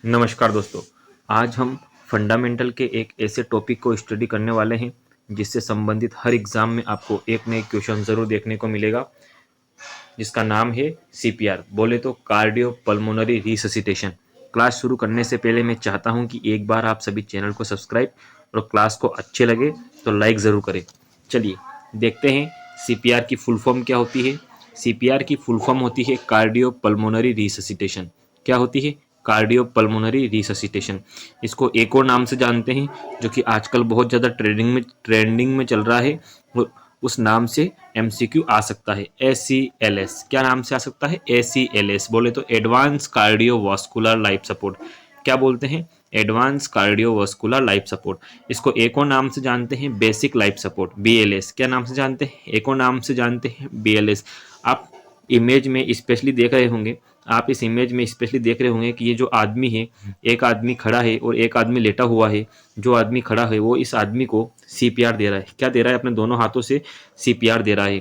नमस्कार दोस्तों। आज हम फंडामेंटल के एक ऐसे टॉपिक को स्टडी करने वाले हैं जिससे संबंधित हर एग्जाम में आपको एक न एक क्वेश्चन ज़रूर देखने को मिलेगा, जिसका नाम है सीपीआर, बोले तो कार्डियो पल्मोनरी रिससिटेशन। क्लास शुरू करने से पहले मैं चाहता हूं कि एक बार आप सभी चैनल को सब्सक्राइब और क्लास को अच्छे लगे तो लाइक ज़रूर करें। चलिए देखते हैं सीपीआर की फुल फॉर्म क्या होती है। सीपीआर की फुल फॉर्म होती है कार्डियो पल्मोनरी रिससिटेशन। क्या होती है? Cardio pulmonary resuscitation. इसको एक और नाम से जानते हैं जो कि आजकल बहुत ज़्यादा ट्रेंडिंग में चल रहा है, और उस नाम से एमसीक्यू आ सकता है। ACLS। क्या नाम से आ सकता है? ACLS, बोले तो एडवांस कार्डियोवास्कुलर लाइफ सपोर्ट। क्या बोलते हैं? Advance cardiovascular life support. इसको एक और नाम से जानते हैं बेसिक लाइफ सपोर्ट, BLS। क्या नाम से जानते हैं? एक और नाम से जानते हैं BLS। आप इमेज में स्पेशली देख रहे होंगे, आप इस इमेज में स्पेशली देख रहे होंगे कि ये जो आदमी है, एक आदमी खड़ा है और एक आदमी लेटा हुआ है। जो आदमी खड़ा है वो इस आदमी को सीपीआर दे रहा है। क्या दे रहा है? अपने दोनों हाथों से सीपीआर दे रहा है।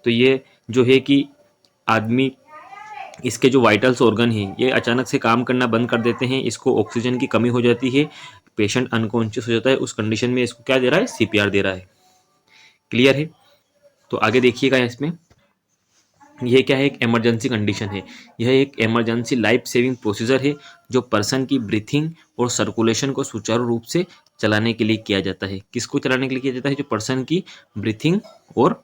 तो ये जो है कि आदमी, इसके जो वाइटल्स ऑर्गन हैं ये अचानक से काम करना बंद कर देते हैं, इसको ऑक्सीजन की कमी हो जाती है, पेशेंट अनकॉन्शियस हो जाता है। उस कंडीशन में इसको क्या दे रहा है? सीपीआर दे रहा है। क्लियर है? तो आगे देखिएगा इसमें, यह क्या है? एक इमरजेंसी कंडीशन है। यह एक इमरजेंसी लाइफ सेविंग प्रोसीजर है जो पर्सन की ब्रीथिंग और सर्कुलेशन को सुचारू रूप से चलाने के लिए किया जाता है। किसको चलाने के लिए किया जाता है? जो पर्सन की ब्रीथिंग और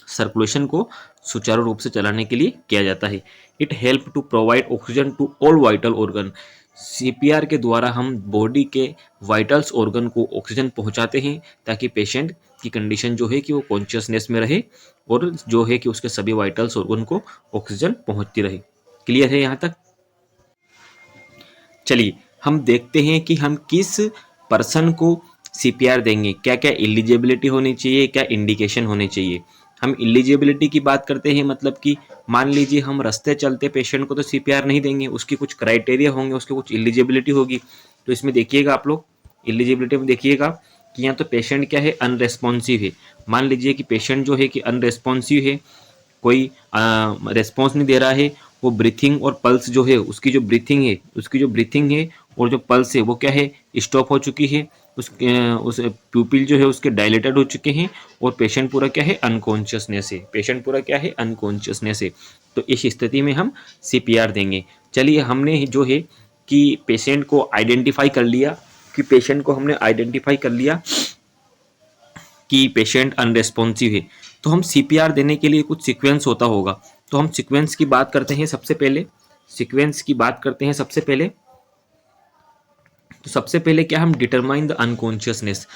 सर्कुलेशन को सुचारू रूप से चलाने के लिए किया जाता है। It help to provide oxygen to all vital organ. CPR के द्वारा हम बॉडी के वाइटल्स ऑर्गन को ऑक्सीजन पहुंचाते हैं ताकि पेशेंट की कंडीशन जो है कि वो कॉन्शियसनेस में रहे और जो है कि उसके सभी वाइटल्स ऑर्गन को ऑक्सीजन पहुंचती रहे। क्लियर है यहाँ तक? चलिए हम देखते हैं कि हम किस पर्सन को सीपीआर देंगे, क्या क्या एलिजिबिलिटी होनी चाहिए, क्या इंडिकेशन होने चाहिए। हम एलिजिबिलिटी की बात करते हैं, मतलब कि मान लीजिए हम रास्ते चलते पेशेंट को तो सीपीआर नहीं देंगे, उसकी कुछ क्राइटेरिया होंगे, उसकी कुछ एलिजिबिलिटी होगी। तो इसमें देखिएगा आप लोग, एलिजिबिलिटी में देखिएगा कि यहाँ तो पेशेंट क्या है? अनरेस्पॉन्सिव है। मान लीजिए कि पेशेंट जो है कि अनरेस्पॉन्सिव है, कोई रेस्पॉन्स नहीं दे रहा है, वो ब्रीथिंग और पल्स जो है, उसकी जो ब्रीथिंग है और जो पल्स है वो क्या है? स्टॉप हो चुकी है। उस प्यूपिल जो है उसके डायलेटेड हो चुके हैं और पेशेंट पूरा क्या है? अनकॉन्शियसनेस है। पेशेंट पूरा क्या है? अनकॉन्शियसनेस है। तो इस स्थिति में हम सीपीआर देंगे। चलिए हमने जो है कि पेशेंट को आइडेंटिफाई कर लिया, कि पेशेंट अनरेस्पॉन्सिव है, तो हम सीपीआर देने के लिए कुछ सीक्वेंस होता होगा। तो हम सीक्वेंस की बात करते हैं सबसे पहले। तो सबसे पहले क्या? हम डिटरमाइन द अनकॉन्शियसनेस।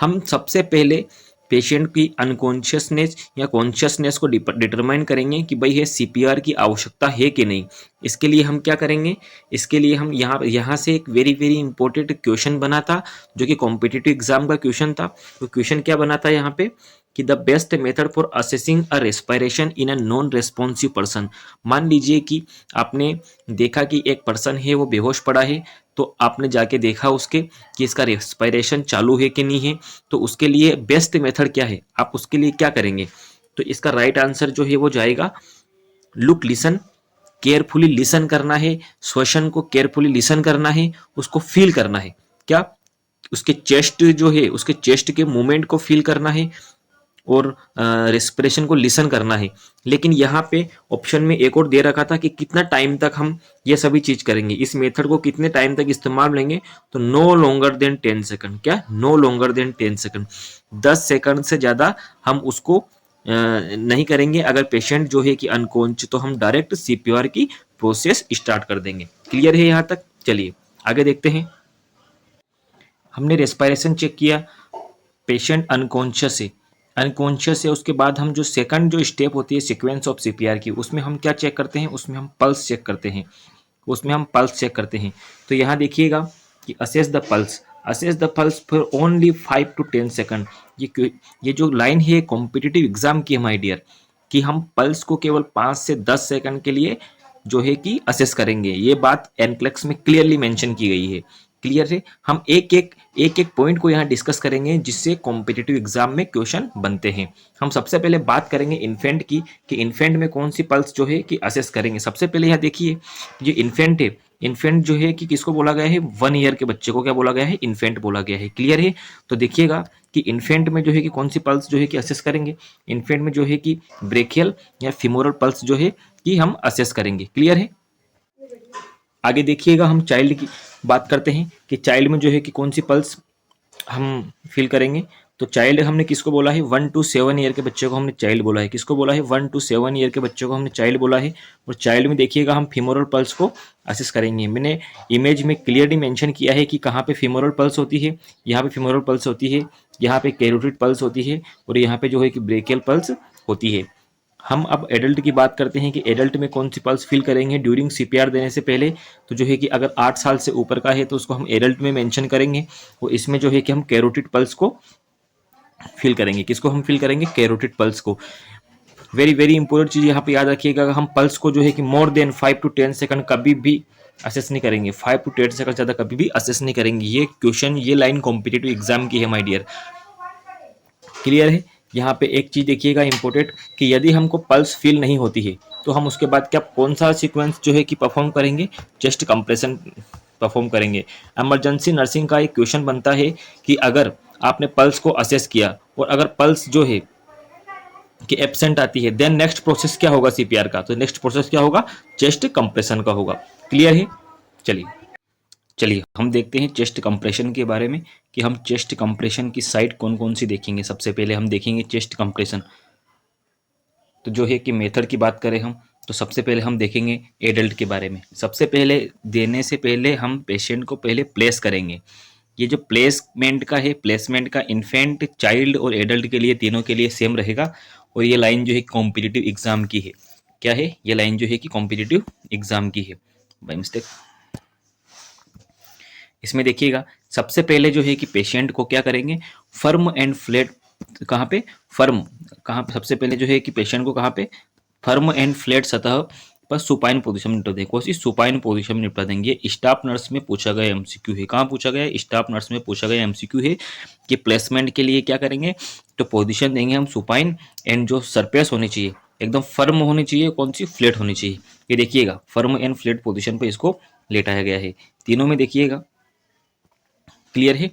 हम सबसे पहले पेशेंट की अनकॉन्शियसनेस या कॉन्शियसनेस को डिटरमाइन करेंगे कि भाई ये सीपीआर की आवश्यकता है कि नहीं। इसके लिए हम क्या करेंगे? इसके लिए हम यहाँ से एक वेरी वेरी इंपॉर्टेंट क्वेश्चन बना था, जो कि कॉम्पिटिटिव एग्जाम का क्वेश्चन था। तो क्वेश्चन क्या बना था यहाँ पे कि the best method for assessing a respiration in a non responsive person. मान लीजिए कि आपने देखा कि एक पर्सन है वो बेहोश पड़ा है, तो आपने जाके देखा उसके कि इसका रेस्पिरेशन चालू है कि नहीं है। तो उसके लिए बेस्ट मेथड क्या है? आप उसके लिए क्या करेंगे? तो इसका राइट आंसर जो है वो जाएगा लुक, लिसन, केयरफुली लिसन करना है, श्वसन को केयरफुली लिसन करना है, उसको फील करना है। क्या? उसके चेस्ट जो है, उसके चेस्ट के मूवमेंट को फील करना है और रेस्पिरेशन को लिसन करना है। लेकिन यहाँ पे ऑप्शन में एक और दे रखा था कि कितना टाइम तक हम ये सभी चीज करेंगे, इस मेथड को कितने टाइम तक इस्तेमाल लेंगे। तो नो लॉन्गर देन 10 सेकंड। क्या? No longer than 10 second. 10 second से ज्यादा हम उसको नहीं करेंगे। अगर पेशेंट जो है कि अनकॉन्शियस, तो हम डायरेक्ट सीपीआर की प्रोसेस स्टार्ट कर देंगे। क्लियर है यहाँ तक? चलिए आगे देखते हैं। हमने रेस्पिरेशन चेक किया, पेशेंट अनकॉन्शियस है। उसके बाद हम जो सेकंड जो स्टेप होती है सीक्वेंस ऑफ सीपीआर की, उसमें हम क्या चेक करते हैं? उसमें हम पल्स चेक करते हैं। तो यहाँ देखिएगा कि assess the pulse for only 5 to 10 second. ये जो लाइन है कॉम्पिटिटिव एग्जाम की है माय डियर, कि हम पल्स को केवल 5 से 10 सेकंड के लिए जो है कि असेस करेंगे। ये बात एनक्लेक्स में क्लियरली मेंशन की गई है। क्लियर है। हम एक एक पॉइंट को यहाँ डिस्कस करेंगे जिससे कॉम्पिटिटिव एग्जाम में क्वेश्चन बनते हैं। हम सबसे पहले बात करेंगे इन्फेंट की, कि इन्फेंट में कौन सी पल्स जो है कि असेस करेंगे। सबसे पहले यहाँ देखिए, जो इन्फेंट है, इन्फेंट जो है कि किसको बोला गया है, 1 ईयर के बच्चे को क्या बोला गया है, इन्फेंट बोला गया है। क्लियर है। तो देखिएगा कि इन्फेंट में जो है कि कौन सी पल्स जो है कि असेस करेंगे। इन्फेंट में जो है कि ब्रेकियल या फिमोरल पल्स जो है कि हम असेस करेंगे। क्लियर है। आगे देखिएगा, हम चाइल्ड की बात करते हैं कि चाइल्ड में जो है कि कौन सी पल्स हम फील करेंगे। तो चाइल्ड हमने किसको बोला है, 1 to 7 ईयर के बच्चे को हमने चाइल्ड बोला है। किसको बोला है, 1 to 7 ईयर के बच्चे को हमने चाइल्ड बोला है। और चाइल्ड में देखिएगा हम फीमोरल पल्स को असेस करेंगे। मैंने इमेज में क्लियरली मेंशन किया है कि कहाँ पे फीमोरल पल्स होती है। यहाँ पे फीमोरल पल्स होती है, यहाँ पे कैरोटिड पल्स होती है, और यहाँ पे जो है कि ब्रेकियल पल्स होती है। हम अब एडल्ट की बात करते हैं कि एडल्ट में कौन सी पल्स फील करेंगे ड्यूरिंग सीपीआर देने से पहले। तो जो है कि अगर 8 साल से ऊपर का है तो उसको हम एडल्ट में मेंशन करेंगे। और इसमें जो है कि हम कैरोटिड पल्स को फील करेंगे। किसको हम फील करेंगे, कैरोटिड पल्स को। वेरी वेरी इंपॉर्टेंट चीज यहाँ पे याद रखिएगा, हम पल्स को जो है कि मोर देन 5 to 10 सेकंड कभी भी असेस नहीं करेंगे। 5 to 10 सेकंड ज़्यादा कभी भी असेस नहीं करेंगे। ये क्वेश्चन, ये लाइन कॉम्पिटिटिव एग्जाम की है माय डियर। क्लियर है। यहाँ पे एक चीज देखिएगा इंपॉर्टेंट, कि यदि हमको पल्स फील नहीं होती है तो हम उसके बाद क्या, कौन सा सीक्वेंस जो है कि परफॉर्म करेंगे, चेस्ट कंप्रेशन परफॉर्म करेंगे। इमरजेंसी नर्सिंग का एक क्वेश्चन बनता है कि अगर आपने पल्स को असेस किया और अगर पल्स जो है कि एब्सेंट आती है, देन नेक्स्ट प्रोसेस क्या होगा सीपीआर का, तो नेक्स्ट प्रोसेस क्या होगा, चेस्ट कंप्रेशन का होगा। क्लियर है। चलिए चलिए हम देखते हैं चेस्ट कंप्रेशन के बारे में, कि हम चेस्ट कंप्रेशन की साइट कौन कौन सी देखेंगे। सबसे पहले हम देखेंगे चेस्ट कंप्रेशन। तो जो है कि मेथड की बात करें हम, तो सबसे पहले हम देखेंगे एडल्ट के बारे में। सबसे पहले देने से पहले हम पेशेंट को पहले प्लेस करेंगे। ये जो प्लेसमेंट का है, प्लेसमेंट का इन्फेंट, चाइल्ड और एडल्ट के लिए, तीनों के लिए सेम रहेगा। और ये लाइन जो है कॉम्पिटिटिव एग्जाम की है। क्या है ये लाइन जो है कि कॉम्पिटिटिव एग्जाम की है, बाय मिस्टेक। इसमें देखिएगा सबसे पहले जो है कि पेशेंट को क्या करेंगे, फर्म एंड फ्लैट, कहाँ पे फर्म, कहाँ पे, सबसे पहले जो है कि पेशेंट को कहाँ पे, फर्म एंड फ्लैट सतह पर सुपाइन पोजीशन में निपटा देंगे। कौन सी, सुपाइन पोजीशन में निपटा देंगे। स्टाफ नर्स में पूछा गया एमसीक्यू है। कहाँ पूछा गया, स्टाफ नर्स में पूछा गया एमसीक्यू है कि प्लेसमेंट के लिए क्या करेंगे, तो पोजीशन देंगे हम सुपाइन, एंड जो सरफेस होनी चाहिए एकदम फर्म होनी चाहिए, कौन सी, फ्लैट होनी चाहिए। ये देखिएगा फर्म एंड फ्लैट पोजीशन पे इसको लेटाया गया है। तीनों में देखिएगा। क्लियर है।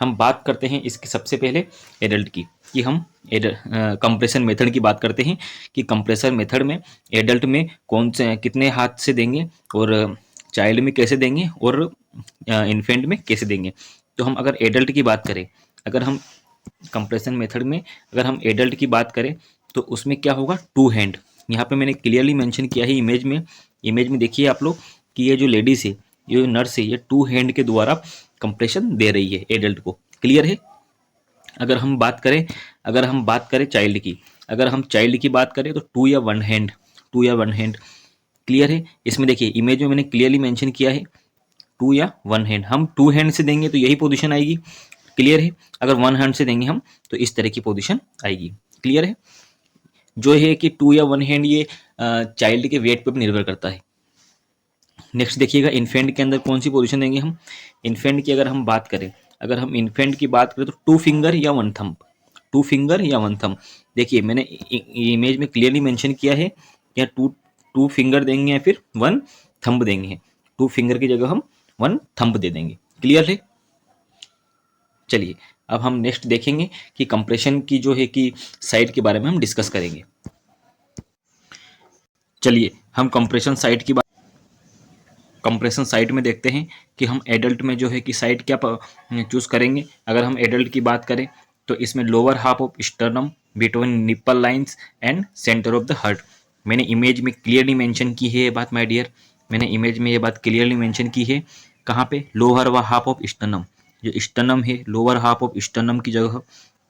हम बात करते हैं इसकी सबसे पहले एडल्ट की, कि हम कंप्रेशन मेथड की बात करते हैं कि कंप्रेशन मेथड में एडल्ट में कौन से, कितने हाथ से देंगे, और चाइल्ड में कैसे देंगे, और इन्फेंट में कैसे देंगे। तो हम अगर एडल्ट की बात करें, अगर हम कंप्रेशन मेथड में अगर हम एडल्ट की बात करें तो उसमें क्या होगा, 2 हैंड। यहाँ पे मैंने क्लियरली मेंशन किया है इमेज में। इमेज में देखिए आप लोग कि ये जो लेडीज है, ये नर्स है, ये 2 हैंड के द्वारा कंप्रेशन दे रही है एडल्ट को। क्लियर है। अगर हम बात करें चाइल्ड की, अगर हम चाइल्ड की बात करें तो 2 या 1 हैंड, 2 या 1 हैंड। क्लियर है। इसमें देखिए इमेज में मैंने क्लियरली मेंशन किया है 2 या 1 हैंड। हम 2 हैंड से देंगे तो यही पोजीशन आएगी। क्लियर है। अगर 1 हैंड से देंगे हम तो इस तरह की पोजीशन आएगी। क्लियर है। जो है कि 2 या 1 हैंड, ये चाइल्ड के वेट पर निर्भर करता है। नेक्स्ट देखिएगा इन्फेंट के अंदर कौन सी पोजीशन देंगे हम। इन्फेंट की अगर हम बात करें, अगर हम इन्फेंट की बात करें तो 2 फिंगर या 1 थंब, 2 फिंगर या 1 थंब। देखिए मैंने इमेज में क्लियरली मेंशन किया है या 2 फिंगर देंगे या फिर 1 थंब देंगे। 2 फिंगर की जगह हम 1 थंब दे देंगे। क्लियर है। चलिए अब हम नेक्स्ट देखेंगे कि कंप्रेशन की जो है कि साइट के बारे में हम डिस्कस करेंगे। चलिए हम कंप्रेशन साइट में देखते हैं कि हम एडल्ट में जो है कि साइट क्या चूज करेंगे। अगर हम एडल्ट की बात करें तो इसमें lower half of sternum between nipple lines and centre of the heart. मैंने इमेज में क्लियरली मेंशन की है ये बात माय डियर, मैंने इमेज में ये बात क्लियरली मेंशन की है। कहाँ पे, लोअर व हाफ ऑफ स्टर्नम, जो स्टर्नम है लोअर हाफ ऑफ स्टर्नम की जगह।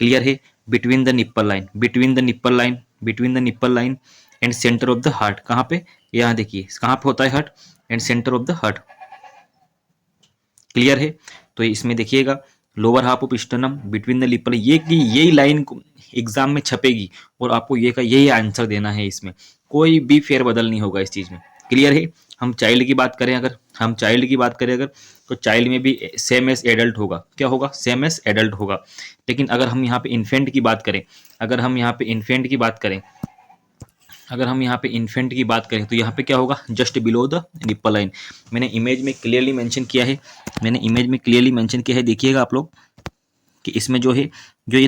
क्लियर है। Between the nipple line, between the nipple line, between the nipple line and centre of the heart. कहाँ पे, यहाँ देखिए कहाँ पे होता है heart, and centre of the heart. Clear है। तो इसमें देखिएगा lower half of sternum between the लिपर, ये की यही लाइन एग्जाम में छपेगी और आपको ये का यही आंसर देना है। इसमें कोई भी फेरबदल नहीं होगा इस चीज में। क्लियर है। हम चाइल्ड की बात करें अगर तो चाइल्ड में भी सेम एज एडल्ट होगा। क्या होगा? सेम एज एडल्ट होगा। लेकिन अगर हम यहाँ पे इन्फेंट की बात करें तो यहाँ पे क्या होगा? Just below the nipple line. मैंने इमेज में क्लियरली मेंशन किया है, देखिएगा आप लोग कि इसमें जो है जो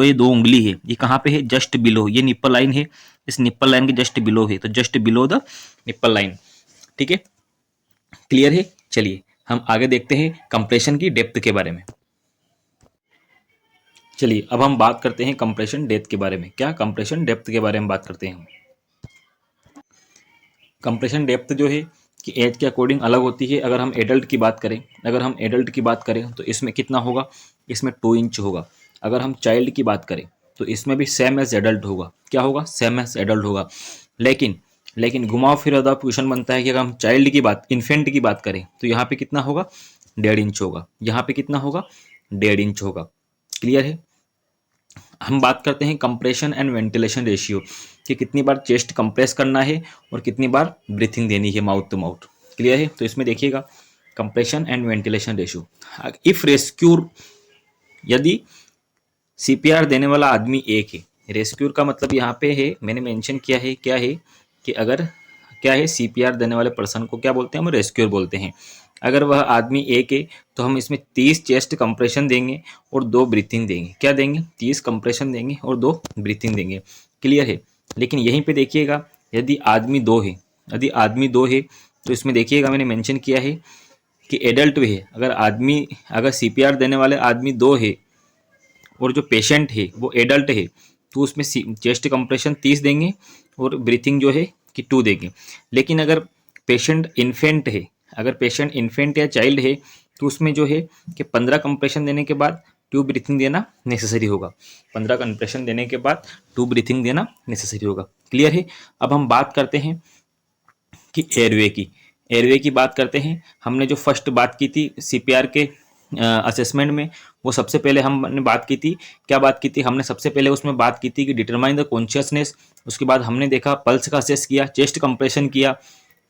ये दो उंगली है ये कहाँ पे है? जस्ट बिलो, ये निप्पल लाइन है, इस निप्पल लाइन के जस्ट बिलो है, तो just below the nipple line. ठीक है, क्लियर है। चलिए हम आगे देखते हैं कंप्रेशन की डेप्थ के बारे में। चलिए अब हम बात करते हैं कंप्रेशन डेप्थ के बारे में। क्या? कंप्रेशन डेप्थ के बारे में बात करते हैं हम। कंप्रेशन डेप्थ जो है कि एज के अकॉर्डिंग अलग होती है। अगर हम एडल्ट की बात करें तो इसमें कितना होगा? इसमें 2 इंच होगा। अगर हम चाइल्ड की बात करें तो इसमें भी सेम एज एडल्ट होगा। क्या होगा? सेम एज एडल्ट होगा। लेकिन घुमाव फिर अदा क्वेश्चन बनता है कि अगर हम चाइल्ड की बात, इन्फेंट की बात करें तो यहाँ पे कितना होगा? 1.5 इंच होगा। यहाँ पे कितना होगा? 1.5 इंच होगा। क्लियर है। हम बात करते हैं कंप्रेशन एंड वेंटिलेशन रेशियो कि कितनी बार चेस्ट कंप्रेस करना है और कितनी बार ब्रीथिंग देनी है माउथ टू माउथ। क्लियर है। तो इसमें देखिएगा compression and ventilation ratio. If rescuer, यदि सीपीआर देने वाला आदमी एक है, रेस्क्यूर का मतलब यहाँ पे है, मैंने मेंशन किया है क्या है कि अगर क्या है सीपीआर देने वाले पर्सन को क्या बोलते हैं? हम रेस्क्यूर बोलते हैं। अगर वह आदमी एक है तो हम इसमें 30 चेस्ट कंप्रेशन देंगे और 2 ब्रीथिंग देंगे। क्या देंगे? 30 कंप्रेशन देंगे और 2 ब्रीथिंग देंगे। क्लियर है। लेकिन यहीं पे देखिएगा यदि आदमी 2 है तो इसमें देखिएगा मैंने मेंशन किया है कि एडल्ट है। अगर सीपीआर देने वाले आदमी 2 है और जो पेशेंट है वो एडल्ट है तो उसमें चेस्ट कंप्रेशन 30 देंगे और ब्रीथिंग जो है कि 2 देंगे। लेकिन अगर पेशेंट इन्फेंट या चाइल्ड है तो उसमें जो है कि 15 कंप्रेशन देने के बाद 2 ब्रीथिंग देना नेसेसरी होगा। 15 कंप्रेशन देने के बाद 2 ब्रीथिंग देना नेसेसरी होगा। क्लियर है। अब हम बात करते हैं कि एयरवे की बात करते हैं। हमने जो फर्स्ट बात की थी सीपीआर के असेसमेंट में, वो सबसे पहले हमने बात की थी। क्या बात की थी? हमने सबसे पहले उसमें बात की थी कि डिटरमाइन द कॉन्शियसनेस। उसके बाद हमने देखा पल्स का असेस किया, चेस्ट कंप्रेशन किया।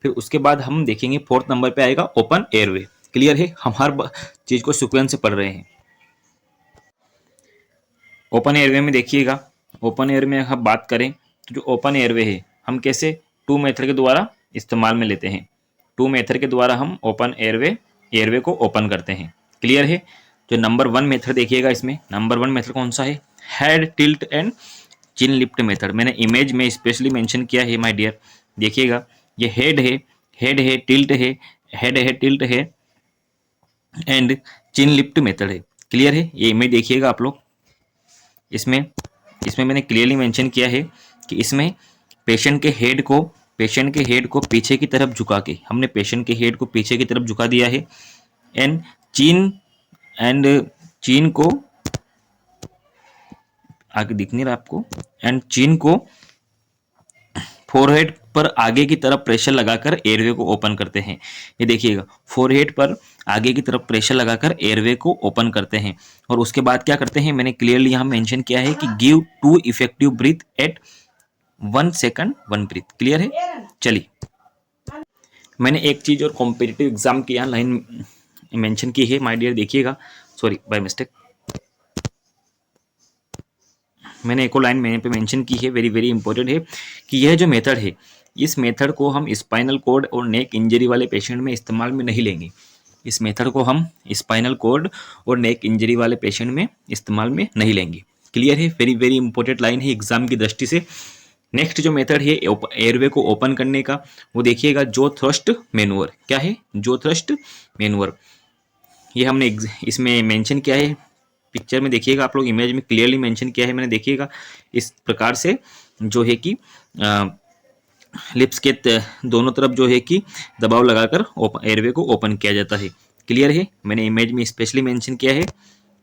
फिर उसके बाद हम देखेंगे 4th नंबर पे आएगा ओपन एयरवे। क्लियर है। हम हर चीज को सीक्वेंस से पढ़ रहे हैं। ओपन एयरवे में देखिएगा, ओपन एयर में हम बात करें तो जो ओपन एयरवे है हम कैसे 2 मेथड के द्वारा इस्तेमाल में लेते हैं। 2 मेथड के द्वारा हम ओपन एयरवे को ओपन करते हैं। क्लियर है। जो नंबर 1 मेथड देखिएगा, इसमें नंबर 1 मेथड कौन सा है? Head tilt and chin lift method. मैंने इमेज में स्पेशली मेंशन किया है माय डियर। देखिएगा ये हेड है, टिल्ट है एंड चिन लिफ्ट मेथड है। क्लियर है। ये इमेज देखिएगा आप लोग। इसमें मैंने क्लियरली मेंशन किया है कि इसमें पेशेंट के हेड को पीछे की तरफ झुका के, हमने पेशेंट के हेड को पीछे की तरफ झुका दिया है एंड चीन को आगे दिख नहीं रहा आपको, एंड चीन को फोरहेड पर आगे की तरफ प्रेशर लगाकर एयरवे को ओपन करते हैं। ये देखिएगा फोरहेड पर आगे की तरफ प्रेशर लगाकर एयरवे को ओपन करते हैं। और उसके बाद क्या करते हैं? मैंने क्लियरली यहाँ मेंशन किया है कि give 2 effective breath at 1 second 1 breath. Clear है। चलिए मैंने एक चीज और कॉम्पिटिटिव एग्जाम की यहाँ लाइन मेंशन की है माय डियर। देखिएगा, सॉरी बाय मिस्टेक, मैंने एक और लाइन मैंने पे मेंशन की है, वेरी वेरी इंपॉर्टेंट है कि यह जो मेथड है, इस मेथड को हम स्पाइनल कॉर्ड और नेक इंजरी वाले पेशेंट में इस्तेमाल में नहीं लेंगे। इस मेथड को हम स्पाइनल कॉर्ड और नेक इंजरी वाले पेशेंट में इस्तेमाल में नहीं लेंगे। क्लियर है। वेरी वेरी इंपॉर्टेंट लाइन है एग्जाम की दृष्टि से। नेक्स्ट जो मेथड है एयरवे को ओपन करने का, वो देखिएगा जो थ्रस्ट मैनूवर। क्या है? जो थ्रस्ट मैनूवर। ये हमने इसमें मेंशन किया है, पिक्चर में देखिएगा आप लोग, इमेज में क्लियरली मेंशन किया है मैंने। देखिएगा इस प्रकार से जो है कि लिप्स के दोनों तरफ जो है कि दबाव लगाकर एयरवे को ओपन किया जाता है। क्लियर है। मैंने इमेज में स्पेशली मेंशन किया है।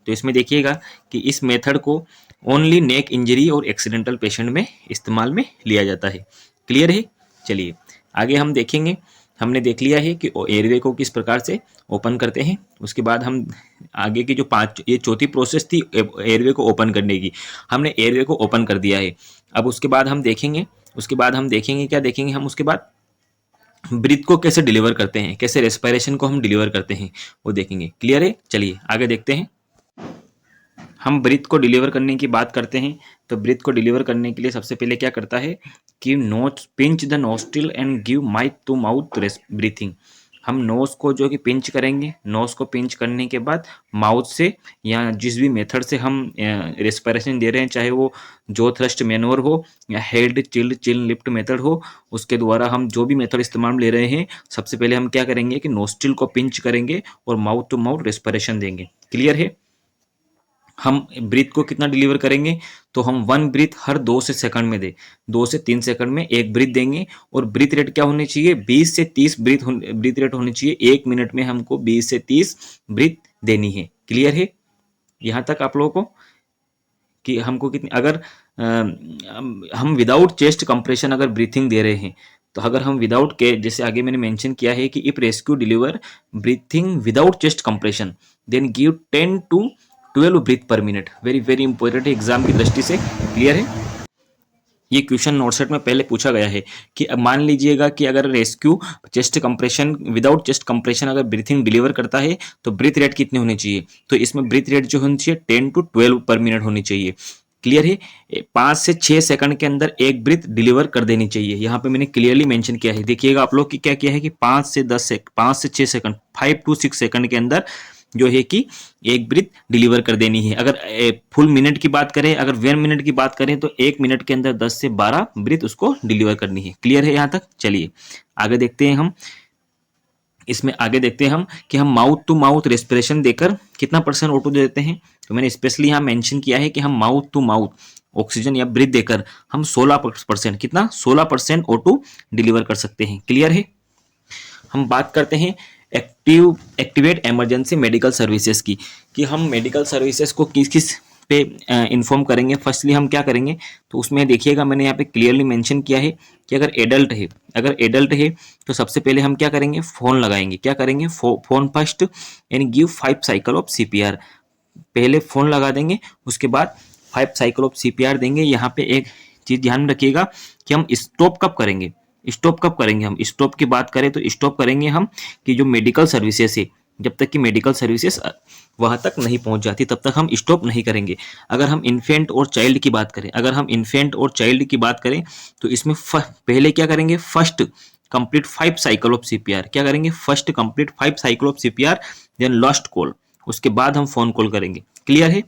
तो इसमें देखिएगा कि इस मेथड को ओनली नेक इंजरी और एक्सीडेंटल पेशेंट में इस्तेमाल में लिया जाता है। क्लियर है। चलिए आगे हम देखेंगे। हमने देख लिया है कि एयरवे को किस प्रकार से ओपन करते हैं। उसके बाद हम आगे की जो ये चौथी प्रोसेस थी एयरवे को ओपन करने की, हमने एयरवे को ओपन कर दिया है। अब उसके बाद हम देखेंगे क्या देखेंगे हम उसके बाद ब्रीथ को कैसे डिलीवर करते हैं, कैसे रेस्पिरेशन को हम डिलीवर करते हैं वो देखेंगे। क्लियर है? चलिए आगे देखते हैं। हम ब्रीथ को डिलीवर करने की बात करते हैं तो ब्रीथ को डिलीवर करने के लिए सबसे पहले क्या करता है कि nose pinch the nostril and give mouth to mouth breathing. हम नोज को जो कि पिंच करेंगे, नोज को पिंच करने के बाद माउथ से या जिस भी मेथड से हम रेस्पिरेशन दे रहे हैं, चाहे वो जो थ्रस्ट मैनोवर हो या held chilled chill lift method हो, उसके द्वारा हम जो भी मेथड इस्तेमाल ले रहे हैं, सबसे पहले हम क्या करेंगे कि नोस्ट्रिल को पिंच करेंगे और माउथ टू माउथ रेस्पिरेशन देंगे। क्लियर है? हम ब्रीथ को कितना डिलीवर करेंगे तो हम 1 ब्रीथ हर 2 से सेकंड में दे, 2 से 3 सेकंड में एक ब्रीथ देंगे। और ब्रीथ रेट क्या होनी चाहिए, 20 से 30 ब्रीथ रेट होनी चाहिए। 1 मिनट में हमको 20 से 30 ब्रीथ देनी है। क्लियर है यहाँ तक आप लोगों को कि हमको कितनी, अगर हम विदाउट चेस्ट कंप्रेशन अगर ब्रीथिंग दे रहे हैं तो अगर हम विदाउट के, जैसे आगे मैंने मेंशन किया है कि if rescue deliver breathing without chest compression then give 10 to 12 breath per minute. Very very important है एग्जाम की दृष्टि से। क्लियर है? ये क्वेश्चन नोटसेट में पहले पूछा गया है कि अब मान लीजिएगा कि अगर rescue chest compression without chest compression अगर ब्रीथिंग डिलीवर करता है तो ब्रीथ रेट कितनी होनी चाहिए, तो इसमें ब्रीथ रेट जो होनी चाहिए 10 to 12 पर मिनट होनी चाहिए। क्लियर है? 5 से 6 सेकंड के अंदर एक ब्रीथ डिलीवर कर देनी चाहिए। यहाँ पे मैंने क्लियरली मेंशन किया है, देखिएगा आप लोग कि क्या किया है कि 5 से 6 सेकंड 5 to 6 सेकंड के अंदर जो है कि एक ब्रीथ डिलीवर कर देनी है। अगर फुल मिनट की बात करें, अगर 1 मिनट की बात करें तो 1 मिनट के अंदर 10 से 12 ब्रीथ उसको डिलीवर करनी है। क्लियर है यहाँ तक? चलिए आगे देखते हैं हम। इसमें आगे देखते हैं हम कि हम माउथ टू माउथ रेस्पिरेशन देकर कितना परसेंट O2 दे देते हैं। तो मैंने स्पेशली यहाँ मेंशन किया है कि हम माउथ टू माउथ ऑक्सीजन या ब्रीथ देकर हम 16% कितना 16% O2 डिलीवर कर सकते हैं। क्लियर है? हम बात करते हैं एक्टिवेट इमरजेंसी मेडिकल सर्विसेज की, कि हम मेडिकल सर्विसेज को किस किस पे इन्फॉर्म करेंगे। फर्स्टली हम क्या करेंगे तो उसमें देखिएगा मैंने यहाँ पे क्लियरली मेंशन किया है कि अगर एडल्ट है तो सबसे पहले हम क्या करेंगे, फोन लगाएंगे। क्या करेंगे, phone first and give 5 cycle of CPR। पहले फोन लगा देंगे, उसके बाद 5 साइकिल ऑफ CPR देंगे। यहाँ पे एक चीज ध्यान रखिएगा कि हम स्टॉप कब करेंगे, हम स्टॉप की बात करें तो स्टॉप करेंगे हम कि जो मेडिकल सर्विसेज है, जब तक कि मेडिकल सर्विसेज वहां तक नहीं पहुंच जाती तब तक हम स्टॉप नहीं करेंगे। अगर हम इन्फेंट और चाइल्ड की बात करें तो इसमें पहले क्या करेंगे, first complete 5 cycle of CPR। क्या करेंगे, first complete 5 cycle of CPR then last call, उसके बाद हम फोन कॉल करेंगे। क्लियर है?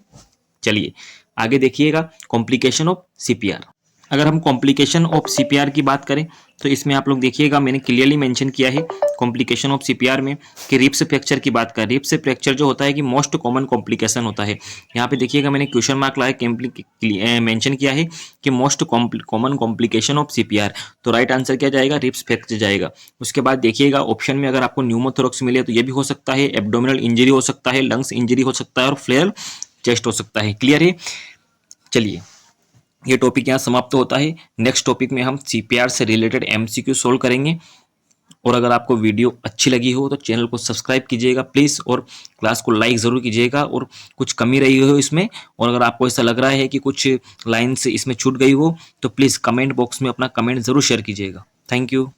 चलिए आगे देखिएगा कॉम्प्लिकेशन ऑफ CPR। अगर हम कॉम्प्लिकेशन ऑफ CPR की बात करें तो इसमें आप लोग देखिएगा मैंने क्लियरली मेंशन किया है कॉम्प्लिकेशन ऑफ CPR में कि रिब्स फ्रैक्चर की बात करें। रिब्स फ्रैक्चर जो होता है कि मोस्ट कॉमन कॉम्प्लिकेशन होता है। यहाँ पे देखिएगा मैंने क्वेश्चन मार्क लगाया मेंशन किया है कि most common complication of CPR, तो राइट आंसर क्या जाएगा, रिब्स फ्रैक्चर जाएगा। उसके बाद देखिएगा ऑप्शन में अगर आपको न्यूमोथोरैक्स मिले तो ये भी हो सकता है, एब्डोमिनल इंजरी हो सकता है, लंग्स इंजरी हो सकता है और फ्लेयर चेस्ट हो सकता है। क्लियर है? चलिए ये टॉपिक यहाँ समाप्त होता है। नेक्स्ट टॉपिक में हम CPR से रिलेटेड MCQ सोल्व करेंगे। और अगर आपको वीडियो अच्छी लगी हो तो चैनल को सब्सक्राइब कीजिएगा प्लीज़, और क्लास को लाइक ज़रूर कीजिएगा। और कुछ कमी रही हो इसमें, और अगर आपको ऐसा लग रहा है कि कुछ लाइन्स इसमें छूट गई हो तो प्लीज़ कमेंट बॉक्स में अपना कमेंट ज़रूर शेयर कीजिएगा। Thank you.